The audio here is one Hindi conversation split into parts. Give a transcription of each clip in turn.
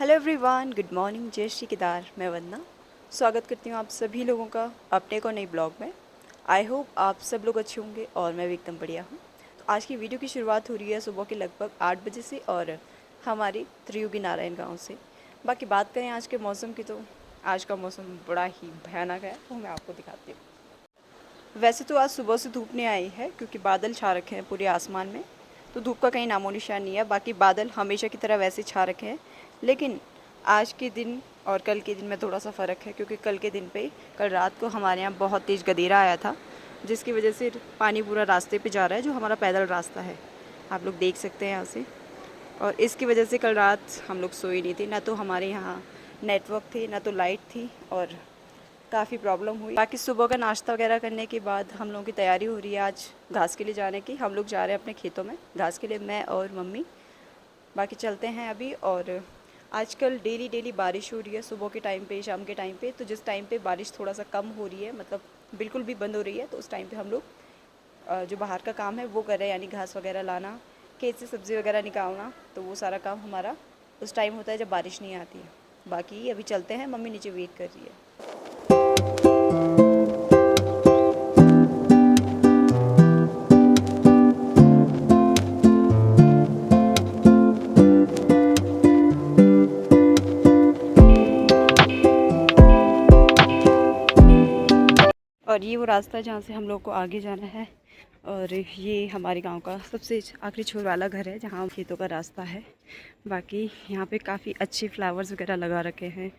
Hello everyone, good morning. जय श्री केदार। मैं वंदना स्वागत करती हूँ आप सभी लोगों का अपने को नई ब्लॉग में। आई होप आप सब लोग अच्छे होंगे और मैं भी एकदम बढ़िया हूँ। तो आज की वीडियो की शुरुआत हो रही है सुबह के लगभग 8 बजे से और हमारी त्रियुगी नारायण गाँव से। बाकी बात करें आज के मौसम की, तो आज का मौसम बड़ा ही भयानक है, वो मैं आपको दिखाती हूँ। वैसे तो आज सुबह से धूप नहीं आई है क्योंकि बादल छा रखे हैं पूरे आसमान में, तो धूप का कहीं नामो निशान नहीं है। बाकी बादल हमेशा की तरह वैसे छा रखे हैं, लेकिन आज के दिन और कल के दिन में थोड़ा सा फ़र्क है क्योंकि कल के दिन पे कल रात को हमारे यहाँ बहुत तेज़ गदेरा आया था, जिसकी वजह से पानी पूरा रास्ते पे जा रहा है, जो हमारा पैदल रास्ता है, आप लोग देख सकते हैं यहाँ से। और इसकी वजह से कल रात हम लोग सोए नहीं थे, ना तो हमारे यहाँ नेटवर्क थे, ना तो लाइट थी, और काफ़ी प्रॉब्लम हुई। बाकी सुबह का नाश्ता वगैरह करने के बाद हम लोगों की तैयारी हो रही है आज घास के लिए जाने की। हम लोग जा रहे हैं अपने खेतों में घास के लिए, मैं और मम्मी। बाकी चलते हैं अभी। और आजकल डेली बारिश हो रही है, सुबह के टाइम पे, शाम के टाइम पे। तो जिस टाइम पे बारिश थोड़ा सा कम हो रही है, मतलब बिल्कुल भी बंद हो रही है, तो उस टाइम पे हम लोग जो बाहर का काम है वो कर रहे हैं, यानी घास वगैरह लाना, खेत से सब्ज़ी वगैरह निकालना। तो वो सारा काम हमारा उस टाइम होता है जब बारिश नहीं आती है। बाकी अभी चलते हैं, मम्मी नीचे वेट कर रही है। और ये वो रास्ता है जहाँ से हम लोग को आगे जाना है। और ये हमारे गांव का सबसे आखिरी छोर वाला घर है जहाँ खेतों का रास्ता है। बाकी यहाँ पे काफ़ी अच्छे फ्लावर्स वगैरह लगा रखे हैं,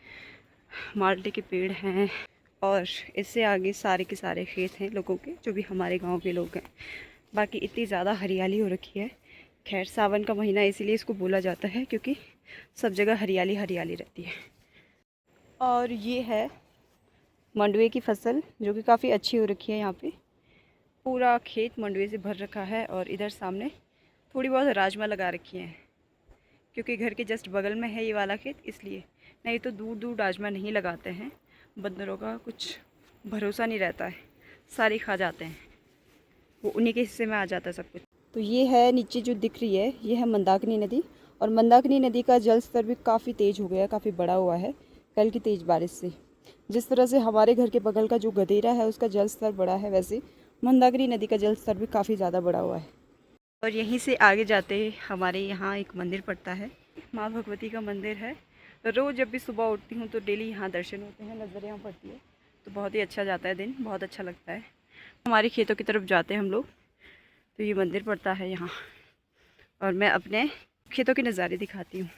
माल्टे के पेड़ हैं, और इससे आगे सारे के सारे खेत हैं लोगों के, जो भी हमारे गांव के लोग हैं। बाकी इतनी ज़्यादा हरियाली हो रखी है। खैर, सावन का महीना इसीलिए इसको बोला जाता है क्योंकि सब जगह हरियाली हरियाली रहती है। और ये है मंडुए की फसल, जो कि काफ़ी अच्छी हो रखी है। यहाँ पे पूरा खेत मंडुए से भर रखा है, और इधर सामने थोड़ी बहुत राजमा लगा रखी हैं क्योंकि घर के जस्ट बगल में है ये वाला खेत, इसलिए। नहीं तो दूर दूर राजमा नहीं लगाते हैं, बंदरों का कुछ भरोसा नहीं रहता है, सारे खा जाते हैं, वो उन्हीं के हिस्से में आ जाता है सब कुछ। तो ये है नीचे जो दिख रही है, ये है मंदाकिनी नदी। और मंदाकिनी नदी का जल स्तर भी काफ़ी तेज़ हो गया है, काफ़ी बड़ा हुआ है कल की तेज़ बारिश से। जिस तरह से हमारे घर के बगल का जो गदेरा है उसका जल स्तर बड़ा है, वैसे मंदाकिनी नदी का जल स्तर भी काफ़ी ज़्यादा बड़ा हुआ है। और यहीं से आगे जाते हमारे यहाँ एक मंदिर पड़ता है, माँ भगवती का मंदिर है। रोज़ जब भी सुबह उठती हूँ तो डेली यहाँ दर्शन होते हैं, नज़र यहाँ पड़ती है, तो बहुत ही अच्छा जाता है दिन, बहुत अच्छा लगता है। हमारे खेतों की तरफ जाते हैं हम लोग, तो ये मंदिर पड़ता है यहाँ। और मैं अपने खेतों के नज़ारे दिखाती हूँ।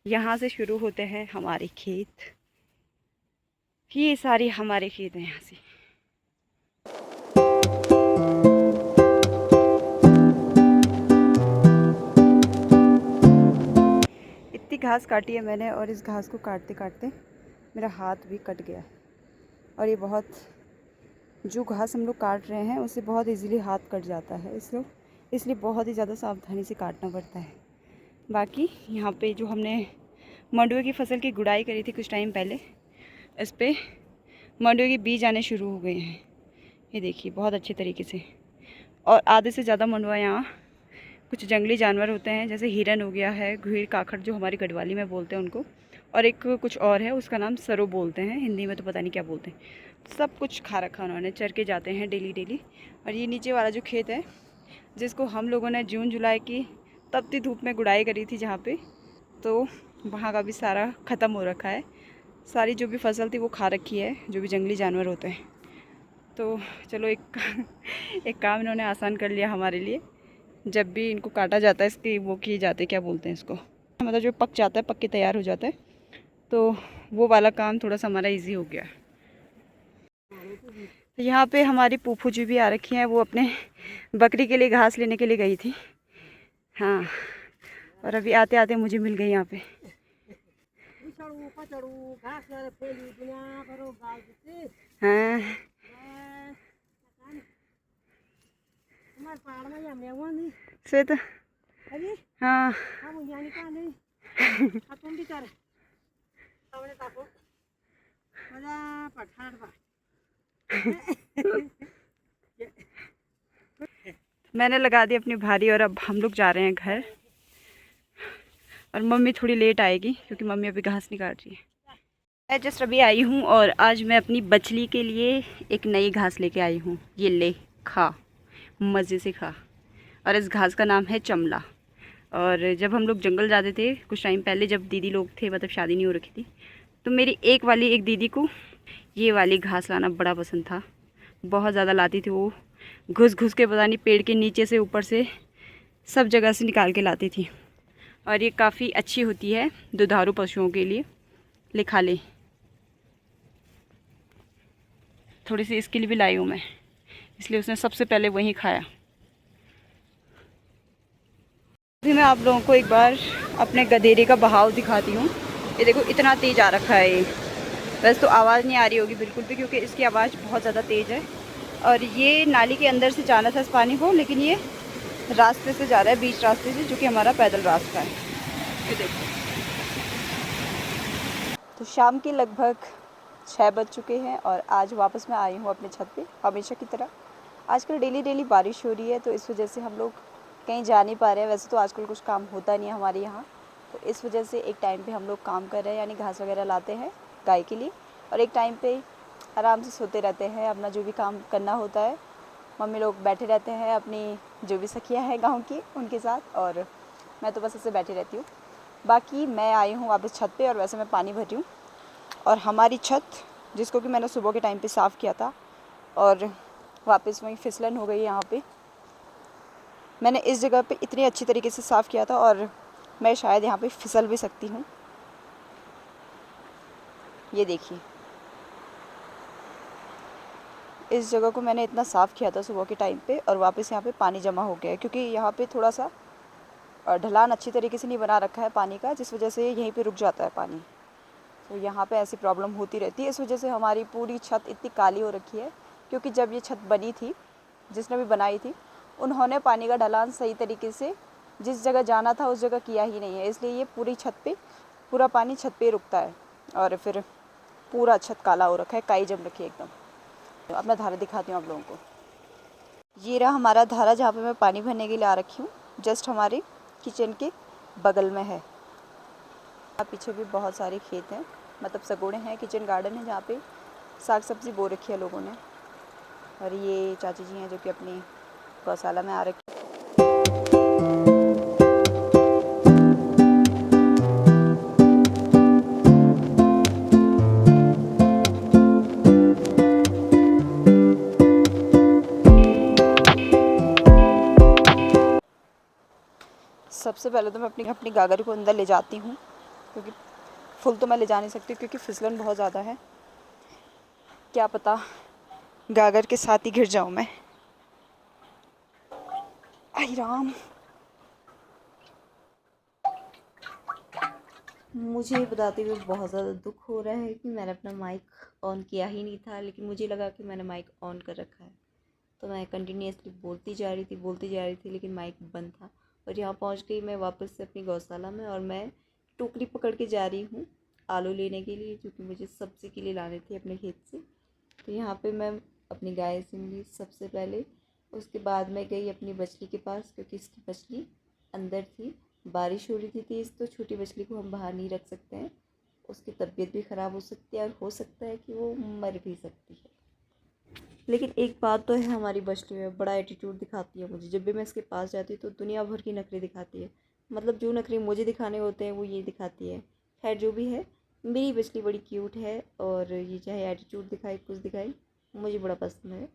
यहाँ से शुरू होते हैं हमारे खेत, ये सारे हमारे खेत हैं यहाँ से। इतनी घास काटी है मैंने, और इस घास को काटते काटते मेरा हाथ भी कट गया। और ये बहुत, जो घास हम लोग काट रहे हैं उससे बहुत इजीली हाथ कट जाता है, इसलिए बहुत ही ज़्यादा सावधानी से काटना पड़ता है। बाकी यहाँ पे जो हमने मंडुए की फसल की गुड़ाई करी थी कुछ टाइम पहले, इस पर मंडुए के बीज आने शुरू हो गए हैं, ये देखिए बहुत अच्छे तरीके से। और आधे से ज़्यादा मंडुआ यहाँ कुछ जंगली जानवर होते हैं, जैसे हिरन हो गया है, घुइर काखड़ जो हमारी गढ़वाली में बोलते हैं उनको, और एक कुछ और है उसका नाम सरो बोलते हैं, हिंदी में तो पता नहीं क्या बोलते हैं। सब कुछ खा रखा उन्होंने, चर के जाते हैं डेली। और ये नीचे वाला जो खेत है, जिसको हम लोगों ने जून जुलाई की तपती धूप में गुड़ाई करी थी जहाँ पे, तो वहाँ का भी सारा ख़त्म हो रखा है। सारी जो भी फसल थी वो खा रखी है, जो भी जंगली जानवर होते हैं। तो चलो एक काम इन्होंने आसान कर लिया हमारे लिए। जब भी इनको काटा जाता है, इसकी वो किए जाते, क्या बोलते हैं इसको, मतलब जो पक जाता है, पक के तैयार हो जाता है, तो वो वाला काम थोड़ा सा हमारा इजी हो गया। तो यहाँ पे हमारी फूफू जी भी आ रखी हैं, वो अपने बकरी के लिए घास लेने के लिए गई थी। हाँ, और अभी आते आते मुझे मिल गई यहाँ पे। हाँ, श्वेता, हाँ मैंने लगा दी अपनी भारी, और अब हम लोग जा रहे हैं घर। और मम्मी थोड़ी लेट आएगी क्योंकि मम्मी अभी घास नहीं काट रही है। मैं जस्ट अभी आई हूँ और आज मैं अपनी बछली के लिए एक नई घास लेके आई हूँ। ये ले, खा, मज़े से खा। और इस घास का नाम है चमला। और जब हम लोग जंगल जाते थे कुछ टाइम पहले, जब दीदी लोग थे, मतलब शादी नहीं हो रखी थी, तो मेरी एक दीदी को ये वाली घास लाना बड़ा पसंद था। बहुत ज़्यादा लाती थी वो, घुस घुस के, पता नहीं पेड़ के नीचे से ऊपर से सब जगह से निकाल के लाती थी। और ये काफ़ी अच्छी होती है दुधारू पशुओं के लिए। ले, खा ले। थोड़ी सी इसके लिए भी लाई हूँ मैं, इसलिए उसने सबसे पहले वहीं खाया। अभी मैं आप लोगों को एक बार अपने गधेरे का बहाव दिखाती हूँ। ये देखो, इतना तेज़ आ रखा है ये। वैसे तो आवाज़ नहीं आ रही होगी बिल्कुल भी, क्योंकि इसकी आवाज़ बहुत ज़्यादा तेज़ है। और ये नाली के अंदर से जाना था इस पानी को, लेकिन ये रास्ते से जा रहा है, बीच रास्ते से, जो कि हमारा पैदल रास्ता है। ये देखो। तो शाम के लगभग 6 बज चुके हैं और आज वापस मैं आई हूँ अपने छत पे, हमेशा की तरह। आजकल डेली बारिश हो रही है, तो इस वजह से हम लोग कहीं जा नहीं पा रहे हैं। वैसे तो आजकल कुछ काम होता नहीं है हमारे यहाँ, तो इस वजह से एक टाइम पे हम लोग काम कर रहे हैं, यानी घास वगैरह लाते हैं गाय के लिए, और एक टाइम पे आराम से सोते रहते हैं, अपना जो भी काम करना होता है। मम्मी लोग बैठे रहते हैं अपनी जो भी सखियाँ हैं गाँव की, उनके साथ, और मैं तो बस ऐसे बैठी रहती हूँ। बाकी मैं आई हूँ वापस छत पे, और वैसे मैं पानी भर रही हूँ। और हमारी छत, जिसको कि मैंने सुबह के टाइम पे साफ़ किया था, और वापस वहीं फिसलन हो गई यहाँ पे। मैंने इस जगह पे इतनी अच्छी तरीके से साफ़ किया था, और मैं शायद यहाँ पे फिसल भी सकती हूँ। ये देखिए, इस जगह को मैंने इतना साफ़ किया था सुबह के टाइम पे, और वापस यहाँ पे पानी जमा हो गया है, क्योंकि यहाँ पे थोड़ा सा ढलान अच्छी तरीके से नहीं बना रखा है पानी का, जिस वजह से यहीं पे रुक जाता है पानी। तो यहाँ पे ऐसी प्रॉब्लम होती रहती है। इस वजह से हमारी पूरी छत इतनी काली हो रखी है, क्योंकि जब ये छत बनी थी, जिसने भी बनाई थी, उन्होंने पानी का ढलान सही तरीके से जिस जगह जाना था उस जगह किया ही नहीं है, इसलिए ये पूरी छत पे, पूरा पानी छत पे रुकता है, और फिर पूरा छत काला हो रखा है, काई जम रखी है एकदम। तो अब मैं धारा दिखाती हूँ आप लोगों को। ये रहा हमारा धारा, जहाँ पे मैं पानी भरने के लिए आ रखी हूँ, जस्ट हमारे किचन के बगल में है। पीछे भी बहुत सारे खेत हैं, मतलब सगोड़े हैं, किचन गार्डन है, जहाँ पे साग सब्ज़ी बो रखी है लोगों ने। और ये चाची जी हैं जो कि अपनी गौशाला में आ रखी। सबसे पहले तो मैं अपनी गागर को अंदर ले जाती हूँ, क्योंकि फुल तो मैं ले जा नहीं सकती, क्योंकि फिसलन बहुत ज़्यादा है। क्या पता गागर के साथ ही गिर जाऊँ मैं। आई राम, मुझे बताते हुए बहुत ज़्यादा दुख हो रहा है कि मैंने अपना माइक ऑन किया ही नहीं था, लेकिन मुझे लगा कि मैंने माइक ऑन कर रखा है, तो मैं कंटिन्यूसली बोलती जा रही थी, लेकिन माइक बंद था। और यहाँ पहुँच गई मैं वापस से अपनी गौशाला में, और मैं टोकरी पकड़ के जा रही हूँ आलू लेने के लिए, जो कि मुझे सब्ज़ी के लिए लाने थे अपने खेत से। तो यहाँ पे मैं अपनी गाय से मिली सबसे पहले, उसके बाद मैं गई अपनी बछली के पास, क्योंकि इसकी बछली अंदर थी। बारिश हो रही थी तेज़, तो छोटी बछली को हम बाहर नहीं रख सकते हैं, उसकी तबीयत भी ख़राब हो सकती है, और हो सकता है कि वो मर भी सकती है। लेकिन एक बात तो है, हमारी बछली में बड़ा एटीट्यूड दिखाती है मुझे। जब भी मैं इसके पास जाती हूँ तो दुनिया भर की नखरे दिखाती है, मतलब जो नखरे मुझे दिखाने होते हैं वो ये दिखाती है। खैर जो भी है, मेरी बछली बड़ी क्यूट है, और ये चाहे एटीट्यूड दिखाए कुछ दिखाए, मुझे बड़ा पसंद है।